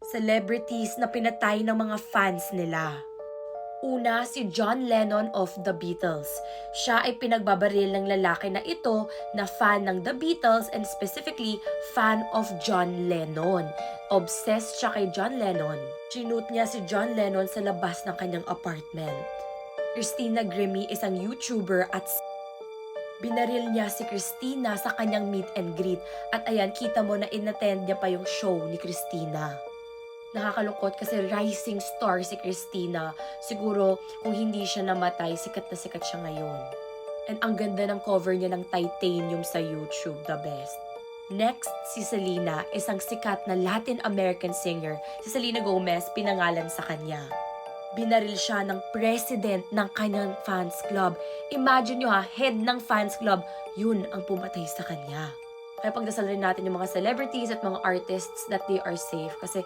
celebrities na pinatay ng mga fans nila. Una, si John Lennon of The Beatles. Siya ay pinagbabaril ng lalaki na ito na fan ng The Beatles and specifically fan of John Lennon. Obsessed siya kay John Lennon. Chinut niya si John Lennon sa labas ng kanyang apartment. Christina Grimmie, isang YouTuber at binaril niya si Christina sa kanyang meet and greet. At ayan, kita mo na inattend niya pa yung show ni Christina. Nakakalungkot kasi rising star si Christina. Siguro kung hindi siya namatay, sikat na sikat siya ngayon. And ang ganda ng cover niya ng Titanium sa YouTube, the best. Next, si Selena, isang sikat na Latin American singer. Si Selena Gomez, pinangalan sa kanya. Binaril siya ng president ng kanyang fans club. Imagine nyo head ng fans club, yun ang pumatay sa kanya. Kaya pagdasal rin natin yung mga celebrities at mga artists that they are safe kasi